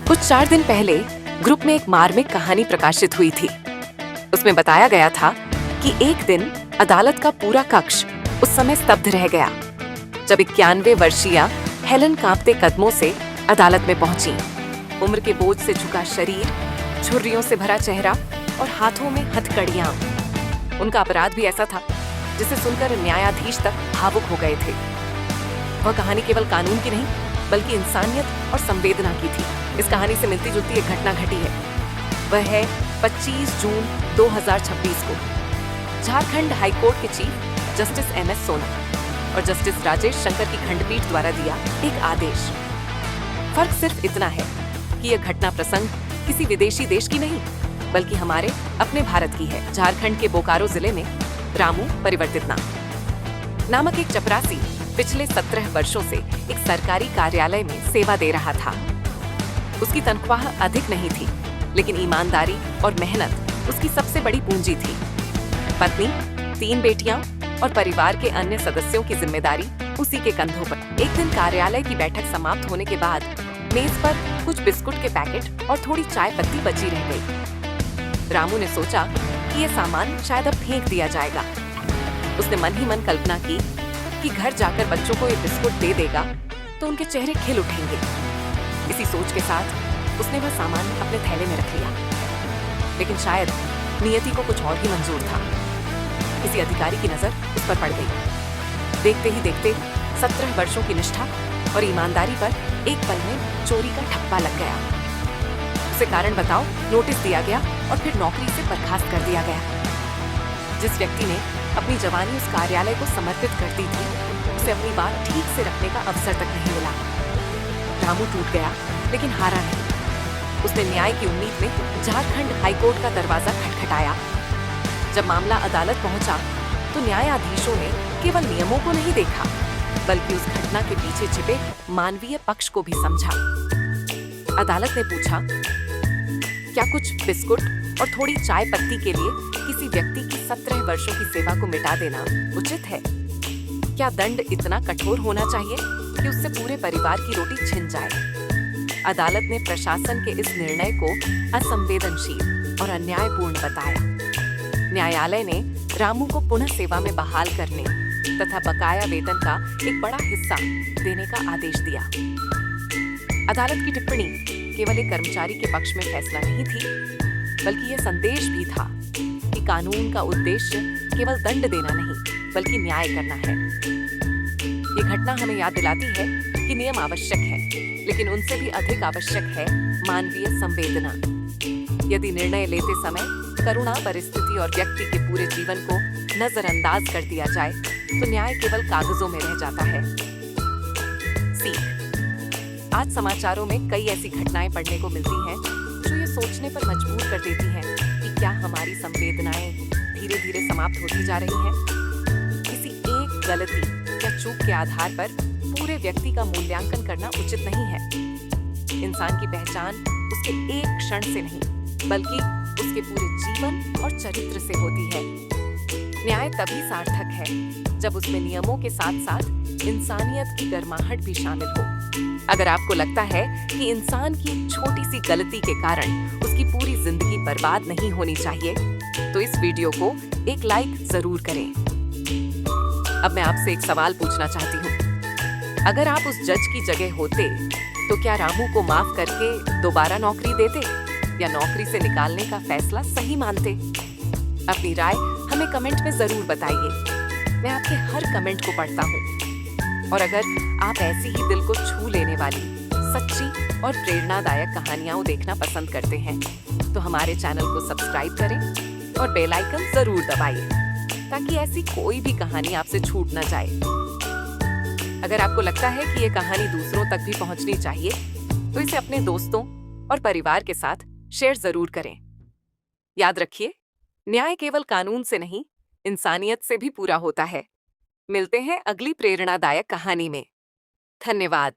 कुछ 4 दिन पहले ग्रुप में एक मार्मिक कहानी प्रकाशित हुई थी। उसमें बताया गया था कि एक दिन अदालत का पूरा कक्ष उस समय स्तब्ध रह गया जब 91 वर्षीय हेलन कांपते कदमों से अदालत में पहुंची। उम्र के बोझ से झुका शरीर, झुर्रियों से भरा चेहरा और हाथों में हथकड़ियां। उनका अपराध भी ऐसा था जिसे सुनकर न्यायाधीश तक भावुक हो गए थे। वह कहानी केवल कानून की नहीं बल्कि इंसानियत और संवेदना की थी। इस कहानी से मिलती जुलती एक घटना घटी है। वह है 25 जून 2026 को झारखंड हाईकोर्ट के चीफ जस्टिस MS सोना और जस्टिस राजेश शंकर की खंडपीठ द्वारा दिया एक आदेश। फर्क सिर्फ इतना है कि यह घटना प्रसंग किसी विदेशी देश की नहीं बल्कि हमारे अपने भारत की है। झारखंड के बोकारो जिले में रामू परिवर्तित नामक एक चपरासी पिछले 17 वर्षों से एक सरकारी कार्यालय में सेवा दे रहा था। उसकी तनख्वाह अधिक नहीं थी, लेकिन ईमानदारी और मेहनत उसकी सबसे बड़ी पूंजी थी। पत्नी, 3 बेटियां और परिवार के अन्य सदस्यों की जिम्मेदारी उसी के कंधों पर। एक दिन कार्यालय की बैठक समाप्त होने के बाद मेज पर कुछ बिस्कुट के पैकेट और थोड़ी चाय पत्ती बची रह गई। रामू ने सोचा कि यह सामान शायद अब फेंक दिया जाएगा। उसने मन ही मन कल्पना की कि घर जाकर बच्चों को ये बिस्कुट दे देगा तो उनके चेहरे खिल उठेंगे। इसी सोच के साथ उसने वह सामान अपने थैले में रख लिया। लेकिन शायद नियति को कुछ और ही मंजूर था। किसी अधिकारी की नजर उस पर पड़ गई। देखते ही देखते 17 वर्षों की निष्ठा और ईमानदारी पर एक पल में चोरी का ठप्पा लग गया। उसे कारण बताओ नोटिस दिया गया और फिर नौकरी से बर्खास्त कर दिया गया। जिस व्यक्ति ने अपनी जवानी उस कार्यालय को समर्पित कर दी थी, उसे अपनी बात ठीक से रखने का अवसर तक नहीं मिला। रामू टूट गया, लेकिन हारा नहीं। उसने न्याय की उम्मीद में झारखंड हाईकोर्ट का दरवाजा खटखटाया। जब मामला अदालत पहुंचा, तो न्यायाधीशों ने केवल नियमों को नहीं देखा, बल्कि उस घटना के पीछे छिपे मानवीय पक्ष को भी समझा। अदालत ने पूछा, क्या कुछ बिस्कुट और थोड़ी चाय पत्ती के लिए किसी व्यक्ति की 17 वर्षों की सेवा को मिटा देना उचित है? क्या दंड इतना कठोर होना चाहिए कि उससे पूरे परिवार की रोटी छिन जाए? अदालत ने प्रशासन के इस निर्णय को असंवेदनशील और अन्यायपूर्ण बताया। न्यायालय ने रामू को पुनः सेवा में बहाल करने तथा बकाया वेतन का एक बड़ा हिस्सा देने का आदेश दिया। अदालत की टिप्पणी केवल एक कर्मचारी के पक्ष में फैसला नहीं थी, बल्कि यह संदेश भी था कि कानून का उद्देश्य केवल दंड देना नहीं बल्कि न्याय करना है। ये घटना हमें याद दिलाती है कि नियम आवश्यक है, लेकिन उनसे भी अधिक आवश्यक है मानवीय संवेदना। यदि निर्णय लेते समय करुणा परिस्थिति और व्यक्ति के पूरे जीवन को नजरअंदाज कर दिया जाए, तो न्याय केवल कागजों में रह जाता है। सीख। आज समाचारों में कई ऐसी घटनाएं पढ़ने को मिलती हैं जो ये सोचने पर मजबूर कर देती हैं कि क्या हमारी संवेदनाएं धीरे धीरे समाप्त होती जा रही हैं। किसी एक गलती या चूक के आधार पर पूरे व्यक्ति का मूल्यांकन करना उचित नहीं है। इंसान की पहचान उसके एक क्षण से नहीं बल्कि उसके पूरे जीवन और चरित्र से होती है। न्याय तभी सार्थक है जब उसमें नियमों के साथ साथ इंसानियत की गर्माहट भी शामिल हो। अगर आपको लगता है कि इंसान की छोटी सी गलती के कारण उसकी पूरी जिंदगी बर्बाद नहीं होनी चाहिए, तो इस वीडियो को एक लाइक जरूर करें। अब मैं आपसे एक सवाल पूछना चाहती हूँ। अगर आप उस जज की जगह होते, तो क्या रामू को माफ करके दोबारा नौकरी देते या नौकरी से निकालने का फैसला सही मानते? अपनी राय हमें कमेंट में जरूर बताइए। मैं आपके हर कमेंट को पढ़ता हूँ। और अगर आप ऐसी ही दिल को छू लेने वाली सच्ची और प्रेरणादायक कहानियां देखना पसंद करते हैं, तो हमारे चैनल को सब्सक्राइब करें और बेल आइकन जरूर दबाइए ताकि ऐसी कोई भी कहानी आपसे छूट ना जाए। अगर आपको लगता है कि ये कहानी दूसरों तक भी पहुंचनी चाहिए, तो इसे अपने दोस्तों और परिवार के साथ शेयर जरूर करें। याद रखिए, न्याय केवल कानून से नहीं, इंसानियत से भी पूरा होता है। मिलते हैं अगली प्रेरणादायक कहानी में। धन्यवाद।